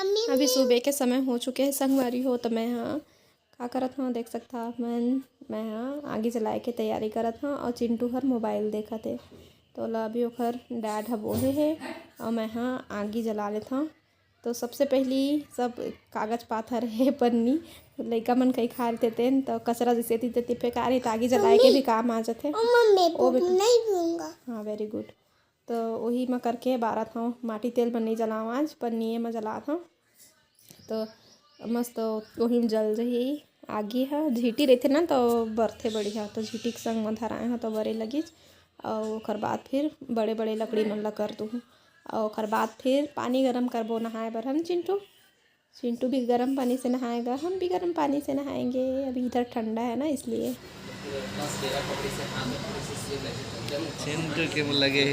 अभी सुबह के समय हो चुके हैं संगवारी हो, तो मैं हाँ का करत हूँ देख सकता आप मैं हाँ आगे जलाए के तैयारी करत हूँ और चिंटू हर मोबाइल देखत है। तो ला अभी ओखर डैड ह बोले है और मैं हाँ आगे जला लेता हूँ। तो सबसे पहली सब कागज पाथर है पन्नी लइका मन कई खा लेते थे, तो कचरा जैसे तीते फेंका रहे तो आगे जलाए के भी काम आ जाते। ओ बेटा हाँ वेरी गुड। तो वही मैं करके बारह था माटी तेल में नहीं जलाऊँ आज पन्नी में जला था। तो मस्त वही में जल रही आगे है झीटी रहते ना तो बरथे बढ़िया, तो झीटी के संग में धराए हैं तो बड़े लगी। और ओकर बाद फिर बड़े बड़े लकड़ी मन ला कर दूँ और ओकर बाद फिर पानी गरम करबो नहाए बर। हम चिंटू भी गर्म पानी से नहाएगा, हम भी गर्म पानी से नहाएंगे। अभी इधर ठंडा है ना इसलिए। चिंटू के लगे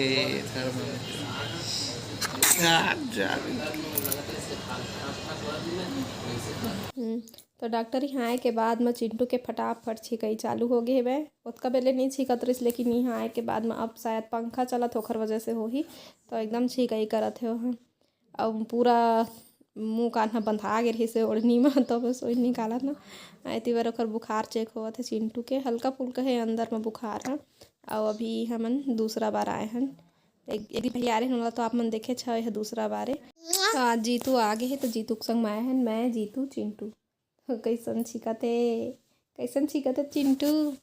तो डॉक्टर यहाँ आए के बाद में चिंटू के फटाफट छिकई चालू हो गए है। उतका पहले नहीं छिकत रही, लेकिन यहाँ आए के बाद में अब शायद पंखा चलत होकर वजह से हो ही तो एकदम छिकई करत है वहाँ। अब पूरा मुँह कान बंधा गे रही से ओढ़नी में, तो बस वही निकालत ना आती बार ओकर बुखार चेक हुआ थे। चिंटू के हल्का फुल्का है अंदर में बुखार है। और अभी हमन दूसरा बार आए हैं, एक दिन पहले आ रहे हैं तो आप मन देखे छे है दूसरा बार है। तो आज जीतू आगे है तो जीतू के संग में आए हैं मैं जीतू चिंटू। कैसन छिकते चिंटू।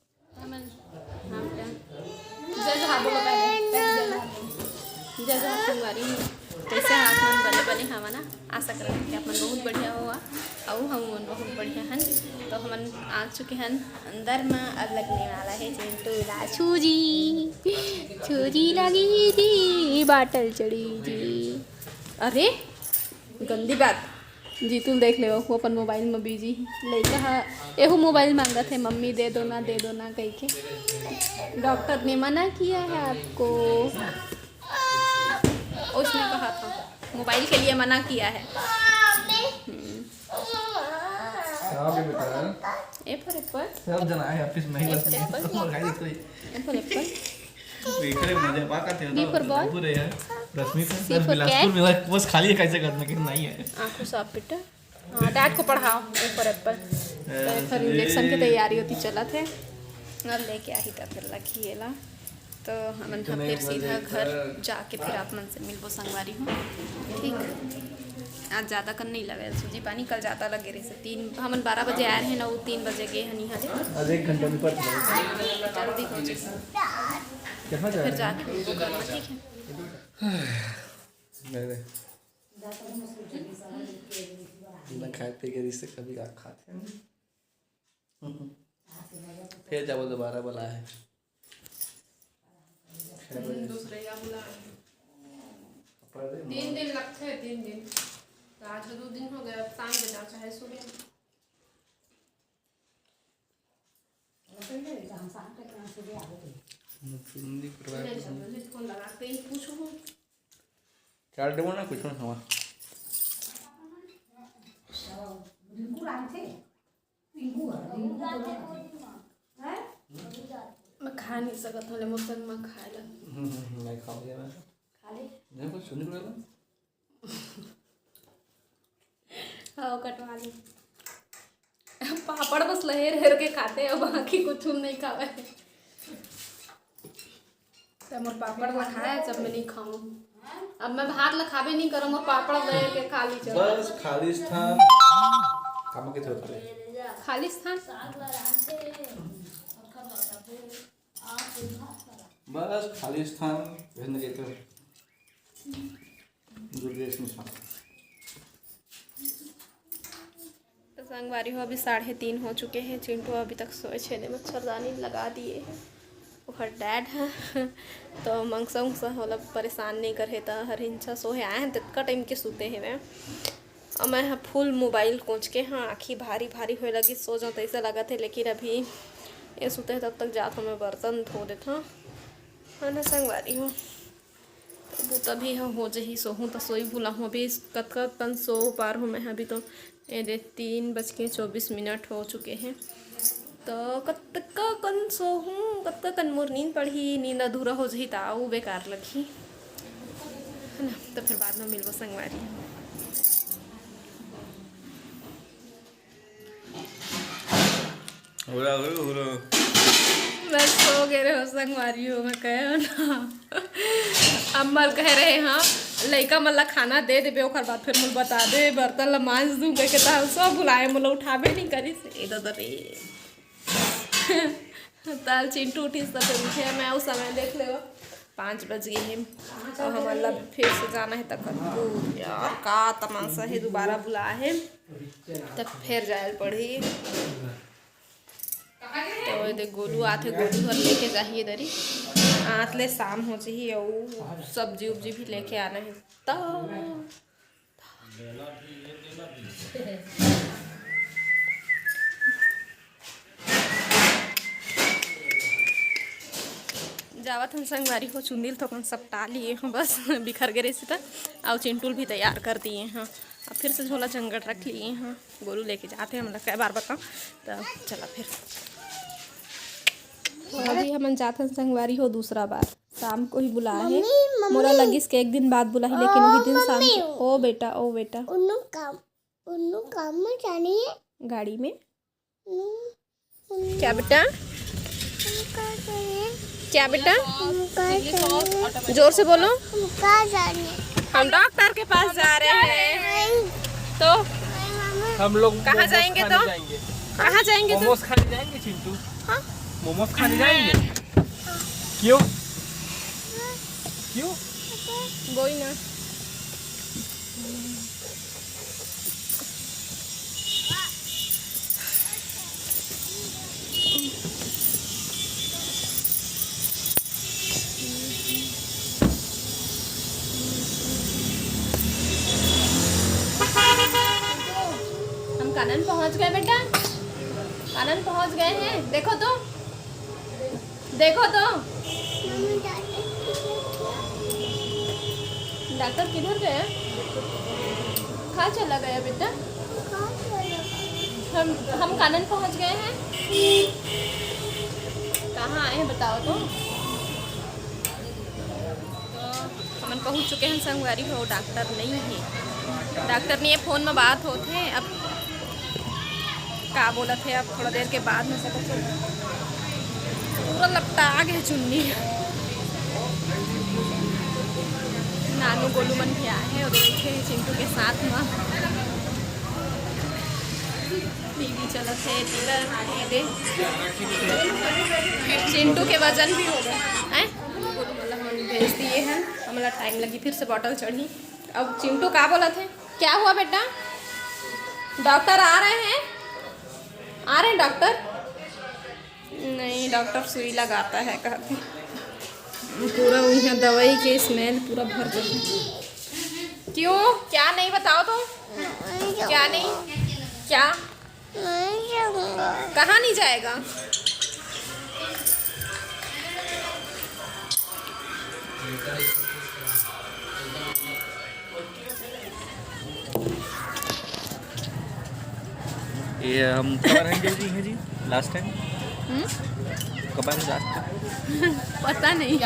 कैसे हाथ मन बने बने हवा ना, आशा करते कि आप मन बहुत बढ़िया हुआ और हम मन बहुत बढ़िया हन। तो हमन आ चुके हैं अंदर में, अब लगने वाला है चिंटू ला छुरी लगी जी बाटल चढ़ी जी। अरे गंदी बात, जीतू देख ले वो अपन मोबाइल में बिजी लड़का है। एहू मोबाइल मांगत है मम्मी दे दो ना कह के। डॉक्टर ने मना किया है आपको, उसने कहा था मोबाइल के लिए मना किया है। एप्पल सब जना है ऑफिस में ही बस तो गाड़ी कोई देखरे मजे पा करते हो तो पूरे है 10वीं तक बिलासपुर में बस खाली है कैसे करना कि नहीं है। आंखों साफ बेटा। हाँ डैड को पढ़ाओ एप्पल फिर इंजेक्शन की तैयारी होती चला थे। अब लेके आई था फिर लखीला तो हमन फिर सीधा घर जाके फिर आप मन से मिलबो संगवारी हूँ। ठीक आज ज़्यादा कन नहीं लगे सूजी पानी, कल ज़्यादा लगे रहे से 3 हमन 12 बजे आए हैं ना, वो 3 बजे गए हैं यहाँ आज 1 घंटे में पर जल्दी हो जाए फिर जाके वो करना। ठीक है ना खाए पे के रिश्ते कभी का खाते हैं फिर जब दोबारा बुला है दूसरे या बुला 3 दिन लगते हैं 3 दिन तो आज 2 दिन हो गए। अब शाम को जाओ चाहे सुबह फोन लगाते ही पूछो क्या डेमो ना कुछ ना हवा मैं खा नहीं सकता हूँ लेमो संग में खाए ला मैं खाऊंगा मैं खा ले नहीं कुछ सुन रहा हूँ। हाँ कटवा ली पापड़ बस लहेर के खाते हैं, बाकी कुछ नहीं खावे। तो मोर पापड़ ला खाए जब मैं नहीं खाऊं, अब मैं भात ला खावे नहीं करूँ, मोर पापड़ लहेर के खा ली चल बस खालिस्तान काम के थे उतरे खालिस्तान बस खालिस्तान भेजने के थे दुर्गेश निशान। संगवारी हो अभी 3:30 हो चुके हैं। चिंटू अभी तक सोए छेने मच्छरदानी लगा दिए है। और डैड है तो मंगसा उंगसा होला परेशान नहीं करे तो हर इंचा सोहे आए हैं तितका टाइम के सूते हैं मैं। और मैं हाँ फुल मोबाइल कोच के हाँ आँखी भारी भारी होए लगी, सो जाऊँ तो ऐसा लगा थे। लेकिन अभी ये सोते हैं तब तक जाता हूँ मैं बर्तन धो देता हाँ ना संगवारी हूँ। वो तभी हाँ हो जही सोहूँ तो सोई भूला हूँ। अभी कतका कन सो पार हूँ मैं अभी तो 3:24 हो चुके हैं। तो कतका कन सोहूँ कतका कन मोर नींद पड़ी, नींद अधूरा हो जही तो बेकार लगी है ना। तो फिर बाद में मिलबो संगवारी। मैं सो गए रहे हो संगवारी हो, मैं कहे हो ना अम्मल कह रहे हाँ लड़का मल्ला खाना दे देबे ओकर बाद फिर मुझे बता दे बर्तन ला मांज दूँ कह के सब बुलाए मुझे उठाबे नहीं करी से इधर उधर ताल चिंटू उठी सब उठे मैं उस समय देख ले 5 बज गए हैं और हमारा फिर से जाना है तक यार का तमाशा है दोबारा बुला है तब फिर जाए पड़ी तो देख गोलू आते गोलू घर लेके जाइए दरी आतले शाम हो चाहिए और सब्जी उब्जी भी लेके आना है तो जावत हम संगवारी को चुंदिल तो सब टालिए हैं बस बिखर गए से था और चिंटूल भी तैयार कर दिए हैं अब फिर से झोला चंगट रख लिए हैं गोलू लेके जाते हैं हम लोग कई बार बताओ तो चला फिर तो अभी हम जाते हैं संगवारी हो दूसरा बार शाम को ही बुलाए है मोरा लगिस के एक दिन बाद बुला है लेकिन वही दिन शाम ओ बेटा काम में जानी है गाड़ी में क्या बेटा क्या बेटा जोर से बोलो हम डॉक्टर के पास जा रहे हैं तो हम लोग कहाँ जाएंगे तो कहाँ जाएंगे तो मोमोज खाने जाएंगे चिंटू हाँ मोमोज खाने जाएंगे क्यों क्यों कोई ना कानन पहुंच गए बेटा कानन पहुंच गए हैं देखो तो डॉक्टर किधर गए कहाँ चला गया बेटा हम कानन पहुंच गए हैं कहाँ आए हैं बताओ तो हम पहुंच चुके हैं संगवारी हो डॉक्टर नहीं है डॉक्टर नहीं है फ़ोन में बात होते हैं अब का बोला थे अब थोड़ा देर के बाद में सब पूरा लपटा गए चुन्नी नानू गोलू मन भी आए हैं और बैठे हैं चिंटू के साथ में टीवी चलत है चिंटू के वजन भी हो गए गोलू मतलब हम भेज दिए हैं हमारा टाइम लगी फिर से बॉटल चढ़ी अब चिंटू का बोला थे क्या हुआ बेटा डॉक्टर आ रहे हैं डॉक्टर नहीं डॉक्टर सुई लगाता है कहते पूरा यहाँ दवाई के स्मेल पूरा भर गया क्यों क्या नहीं बताओ तो क्या नहीं क्या कहाँ नहीं जाएगा ये हम कब रहेंगे जी लास्ट टाइम कब आए लास्ट टाइम पता नहीं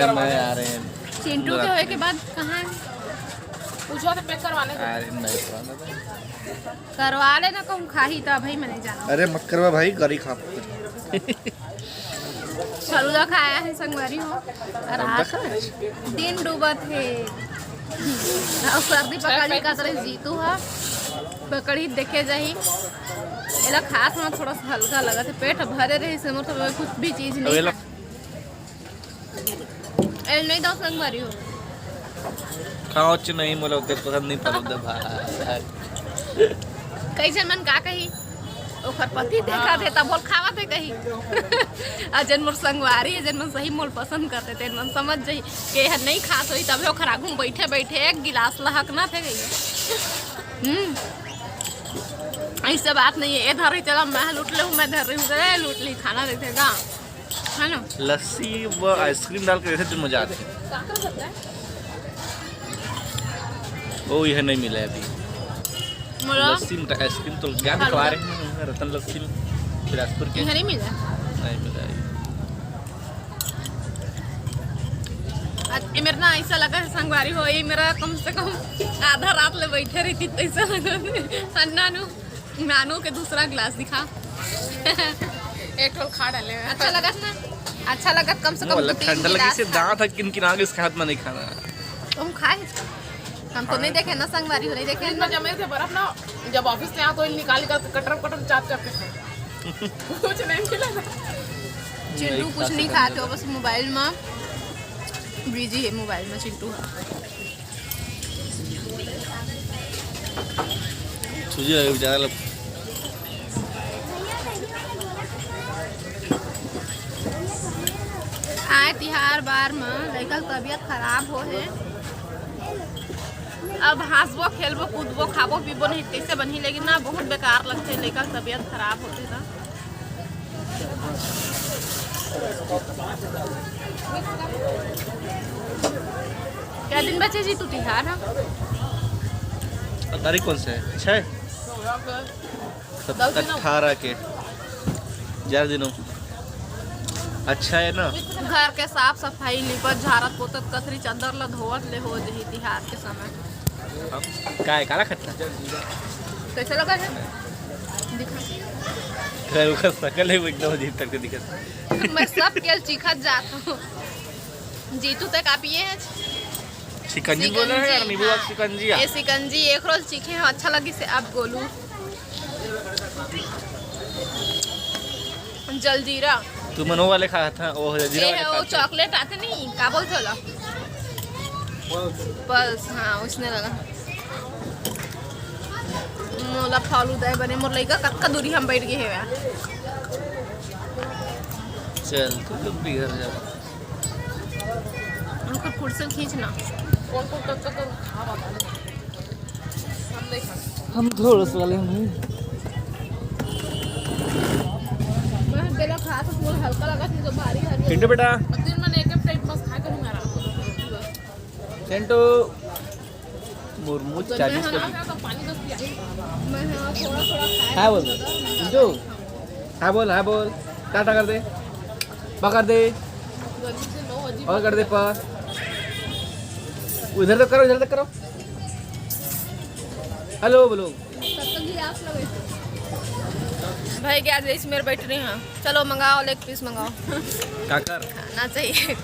मैं आ रहे हैं चिंटू के होए के बाद कहाँ पूछो तो पैक करवाने करवा लेना कहूँ खाही तो भाई मैं नहीं जाना अरे मत करवा भाई गरी खा फलूदा खाया है संगवारी हो रात दिन डूबा थे और सर्दी पकड़ी का तरह जीतू है पकड़ी देखे जाही एला खात में थोड़ा सा हल्का लगा थे पेट भरे रही से मतलब कुछ भी चीज नहीं एल नहीं दो संगवारी हो खाओ च नहीं मोला उते पसंद नहीं पड़ता भाई कैसे मन का कही ओकर पति देखा थे तब बोल खावा थे कही आ जन मोर संगवारी है जन मन सही मोल पसंद करते थे मन समझ जाई के यह नहीं खात होई तब ओकर आगू बैठे बैठे एक गिलास लहक ना थे गई ऐसा बात नहीं है इधर ही चला मैं लूट ले मैं इधर रही लूट ली खाना देखेगा है ना लस्सी व आइसक्रीम डाल के ऐसे तो मजा आती है वो यह नहीं मिला अभी लस्सी आइसक्रीम तो क्या खवा रहे हैं रतन लस्सी बिलासपुर के नहीं मिला मेरा ना ऐसा लगा संगवारी हो ये मेरा कम से कम आधा रात ले बैठे रही थी ऐसा लगा अन्ना नु नानू के दूसरा ग्लास दिखा। एक ठोल खा डाले। अच्छा लगा ना? अच्छा लगा कम से कम ठंडा लगी से दांत किनकिना के इसके हाथ में नहीं खाना। तुम खाए? हम तो नहीं देखे ना संगवारी हो नहीं देखे फ्रिज में जमे थे बर्फ ना, जब ऑफिस से आ तो निकाल कर कटर कटर चाप चाप के खाए। कुछ नहीं मिला ना। चिंटू कुछ नहीं खाते हो, बस मोबाइल में बिजी है। मोबाइल में चिंटू सूजी लगे बेचारा लोग। आए तिहार बार में लड़का के तबीयत खराब हो है। अब हंसबो खेलबो कूदबो खाबो पीबो नहीं कैसे बनी, लेकिन ना बहुत बेकार लगते लड़का के तबीयत खराब होते ना। क्या दिन बचे जी तू तिहार? तारीख कौन सा है? 6 18 के 11 दिनों। अच्छा है ना। घर के साफ सफाई लिपत झाड़त पोतत कसरी चदर ला धोवत ले हो जही तिहार के समय। काय काला खट्टा कैसे लगा है? दिखा घर का सकल है एकदम अजीब तक दिखत। मैं सब केल चिखत जात हूँ। जीतू तक आप ये है शिकंजी बोल रहे हैं नींबू वाला शिकंजी। ये शिकंजी एक रोज चीखे हैं, अच्छा लगी से आप गोलू। जलजीरा तू मनो वाले खाया था वो जलजीरा ये है वो चॉकलेट आते नहीं का बोलते होला बस। हाँ उसने लगा मोला फालूदा है बने मोर लइका कक्का दूरी हम बैठ गए हैं। चल तू लोग भी घर जा। उनको कुर्सी खींचना। कौन तक खा बता दे। हम नहीं खा। हम थोड़ा सा वाले नहीं। मैं बेला खा तो पूरा हल्का लगा थी तो भारी भारी। चिंटू बेटा दिन में एक प्लेट बस खा कर मारा। चिंटू मुरमुच 40 का तो पानी बस पिया। मैं हाँ थोड़ा थोड़ा खाया। हाय बोल चिंटू हाय बोल टाटा कर दे पकड़ दे गली से 9 बजे और कर दे पर इधर तक करो हेलो बोलो। भाई क्या जैसे मेरे बैठ रहे हैं। चलो मंगाओ लेग पीस मंगाओ। काकर खाना चाहिए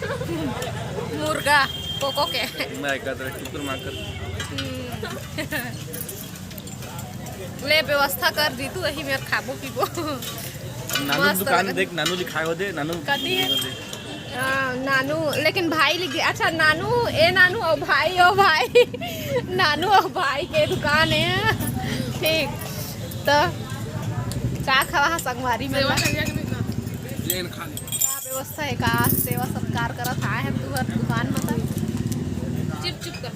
मुर्गा कोको के। मैं कर रहा टुकुर मार कर ले व्यवस्था कर दी तू यही मेरे खाबो पीबो। नानू दुकान देख नानू लिखाए हो दे नानू कथी है? नानू लेकिन भाई लिख दिया। अच्छा नानू ए नानू और भाई ओ भाई नानू और भाई के दुकान है। ठीक तो का खवा संगवारी में सेवा करिया कि नहीं प्लेन खा ले। क्या व्यवस्था है का सेवा सत्कार करत आए हैं तू हर दुकान में तो चिप चिप कर।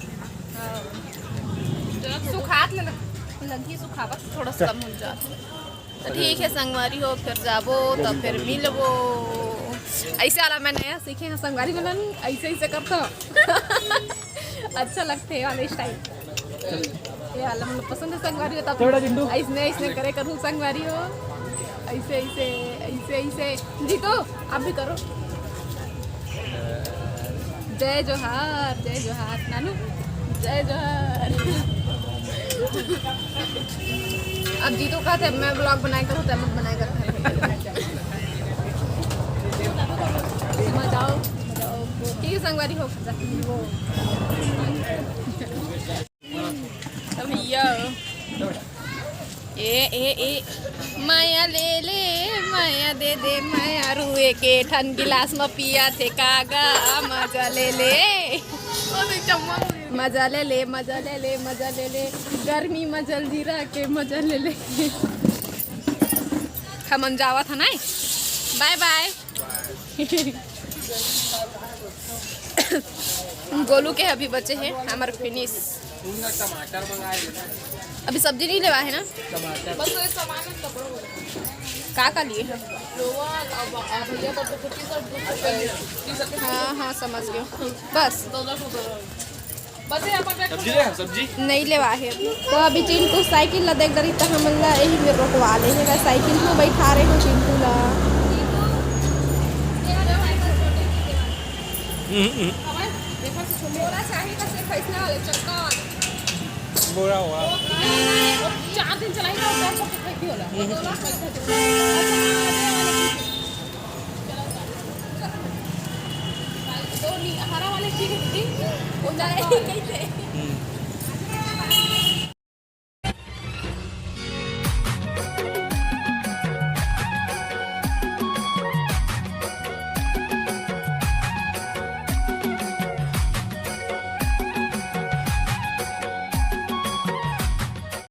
सुखात लगी सुखावत थोड़ा सा कम हो जाता। तो ठीक है संगवारी हो फिर जाबो तो फिर मिलबो। ऐसे वाला मैं नया सीखे हैं संगवारी बनाने ऐसे ऐसे करता अच्छा लगते है वाले स्टाइल। ये वाला मतलब पसंद है संगवारी हो तब ऐसे ऐसे करे करूँ संगवारी हो ऐसे ऐसे ऐसे ऐसे जी तो आप भी करो। जय जोहार नानू जय जोहार। अब जीतू का थे मैं ब्लॉग बनाए करूँ तब बनाए कर मजाओ ठीक है संगवारी हो भैया। ए माया ले माया दे दे माया रुए के ठन गिलास में पिया थे कागा मजा ले मजा ले गर्मी में जलजीरा के मजा ले हमन जावा था ना। Bye bye. गोलू के अभी बचे हैं हमारे फिनिश। टमाटर मंगाए अभी सब्जी नहीं लेवा है ना बस ये सामान है कपड़ों का लिए है। लोअर अब भैया तो कुछ सब हाँ समझ गए बस। बस ये अपन सब्जी ले सब्जी नहीं लेवा है तो अभी चिंटू साइकिल ला देख रही तो हम यही में रोकवा ले है साइकिल में बैठा रहे हो चिंटू ला। गोरा हुआ 4 दिन चलाई ना और सब फेंकी होला तो हरा वाले ठीक है दीदी वो जाए कैसे